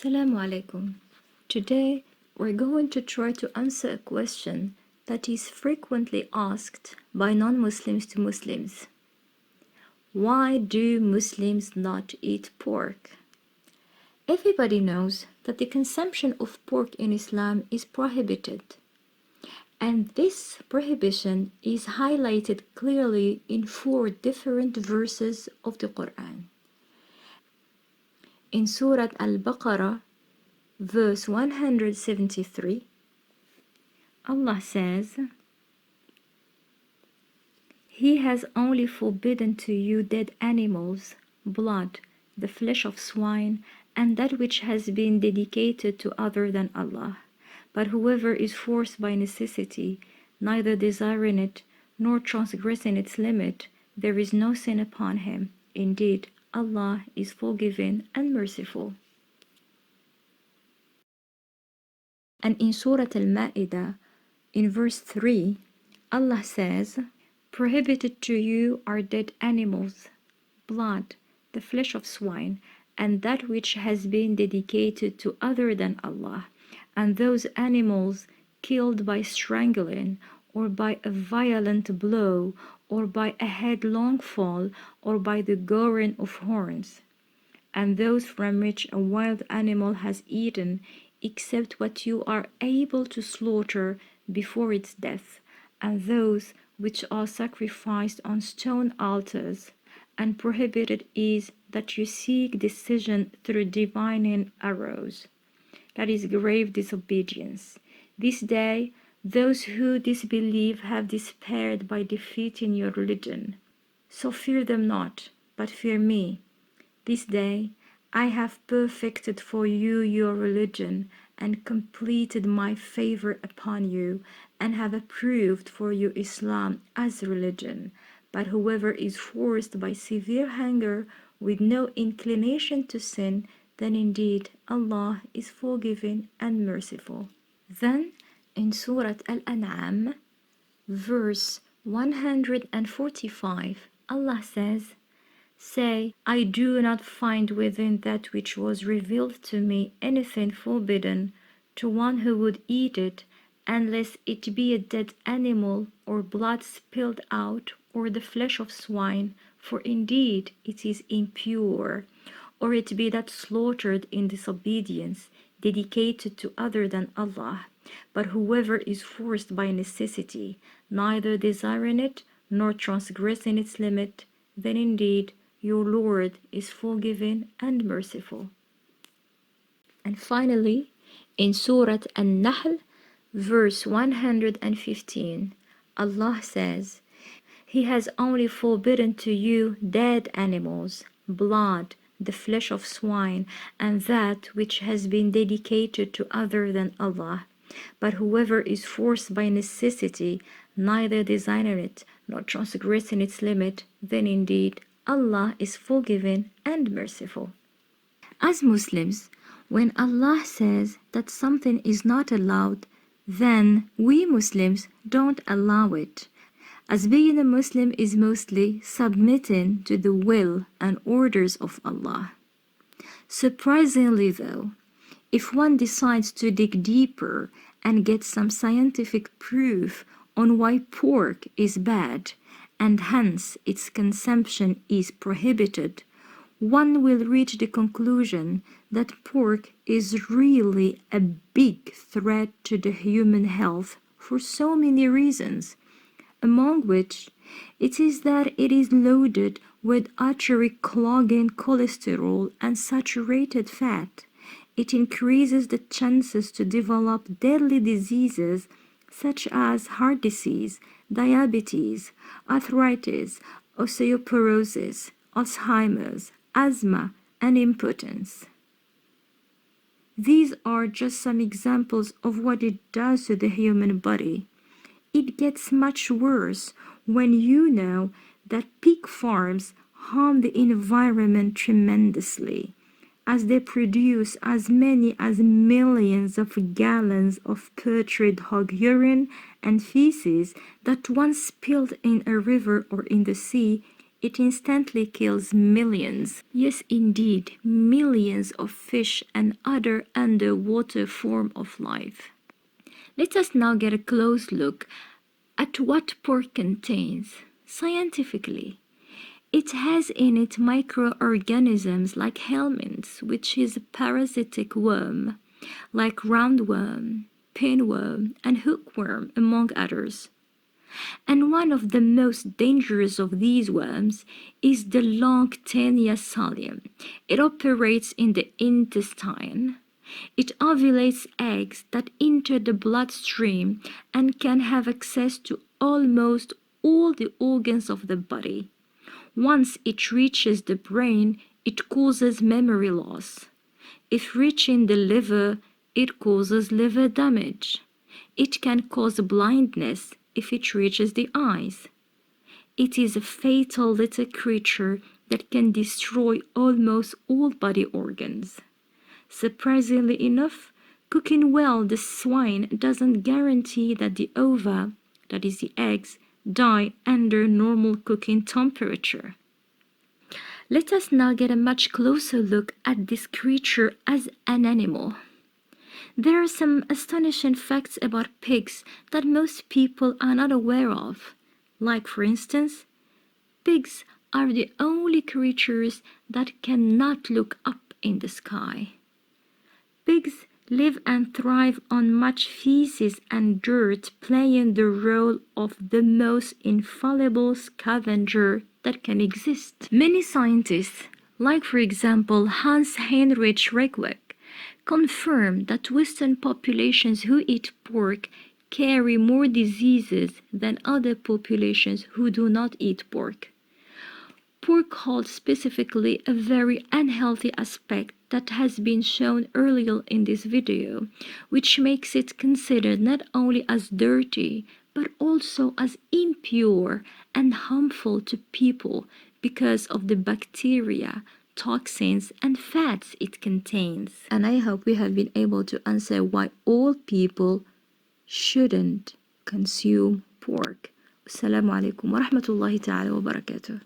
Assalamu alaikum. Today we're going to try to answer a question that is frequently asked by non-Muslims to Muslims. Why do Muslims not eat pork? Everybody knows that the consumption of pork in Islam is prohibited, and this prohibition is highlighted clearly in 4 different verses of the Quran. In Surah Al-Baqarah, verse 173, Allah says, He has only forbidden to you dead animals, blood, the flesh of swine, and that which has been dedicated to other than Allah. But whoever is forced by necessity, neither desiring it nor transgressing its limit, there is no sin upon him. Indeed, Allah is forgiving and merciful. And in Surah Al-Ma'idah, in verse 3, Allah says, Prohibited to you are dead animals, blood, the flesh of swine, and that which has been dedicated to other than Allah, and those animals killed by strangling, or by a violent blow, or by a headlong fall, or by the goring of horns, and those from which a wild animal has eaten, except what you are able to slaughter before its death, and those which are sacrificed on stone altars, and prohibited is that you seek decision through divining arrows. That is grave disobedience. This day, those who disbelieve have despaired by defeating your religion. So fear them not, but fear me. This day, I have perfected for you your religion, and completed my favor upon you, and have approved for you Islam as religion. But whoever is forced by severe hunger with no inclination to sin, then indeed Allah is forgiving and merciful. Then in Surah Al-An'am, verse 145, Allah says, Say, I do not find within that which was revealed to me anything forbidden to one who would eat it, unless it be a dead animal, or blood spilled out, or the flesh of swine, for indeed it is impure, or it be that slaughtered in disobedience, dedicated to other than Allah. But whoever is forced by necessity, neither desiring it nor transgressing its limit, then indeed your Lord is forgiving and merciful. And finally, in Surah an-Nahl, verse 115, Allah says, He has only forbidden to you dead animals, blood, the flesh of swine, and that which has been dedicated to other than Allah. But whoever is forced by necessity, neither desiring it nor transgressing its limit, then indeed Allah is forgiving and merciful. As Muslims, when Allah says that something is not allowed, then we Muslims don't allow it, as being a Muslim is mostly submitting to the will and orders of Allah. Surprisingly though, if one decides to dig deeper and get some scientific proof on why pork is bad, and hence its consumption is prohibited, one will reach the conclusion that pork is really a big threat to the human health for so many reasons, among which it is that it is loaded with artery-clogging cholesterol and saturated fat. It increases the chances to develop deadly diseases such as heart disease, diabetes, arthritis, osteoporosis, Alzheimer's, asthma, and impotence. These are just some examples of what it does to the human body. It gets much worse when you know that pig farms harm the environment tremendously, as they produce as many as millions of gallons of putrid hog urine and feces that once spilled in a river or in the sea It instantly kills millions, yes indeed, millions of fish and other underwater form of life. Let us now get a close look at what pork contains. Scientifically, it has in it microorganisms like helminths, which is a parasitic worm, like roundworm, pinworm, and hookworm, among others. And one of the most dangerous of these worms is the Longtaenia solium. It operates in the intestine. It ovulates eggs that enter the bloodstream and can have access to almost all the organs of the body. Once it reaches the brain, it causes memory loss. If reaching the liver, it causes liver damage. It can cause blindness if it reaches the eyes. It is a fatal little creature that can destroy almost all body organs. Surprisingly enough, cooking well the swine doesn't guarantee that the ova, that is the eggs, die under normal cooking temperature. Let us now get a much closer look at this creature as an animal. There are some astonishing facts about pigs that most people are not aware of. Like, for instance, pigs are the only creatures that cannot look up in the sky. Pigs live and thrive on much feces and dirt, playing the role of the most infallible scavenger that can exist. Many scientists, like for example Hans Heinrich Regweck, confirm that Western populations who eat pork carry more diseases than other populations who do not eat pork. Pork holds specifically a very unhealthy aspect that has been shown earlier in this video, which makes it considered not only as dirty, but also as impure and harmful to people because of the bacteria, toxins, and fats it contains. And I hope we have been able to answer why all people shouldn't consume pork. Assalamu alaikum wa rahmatullahi ta'ala wa barakatuh.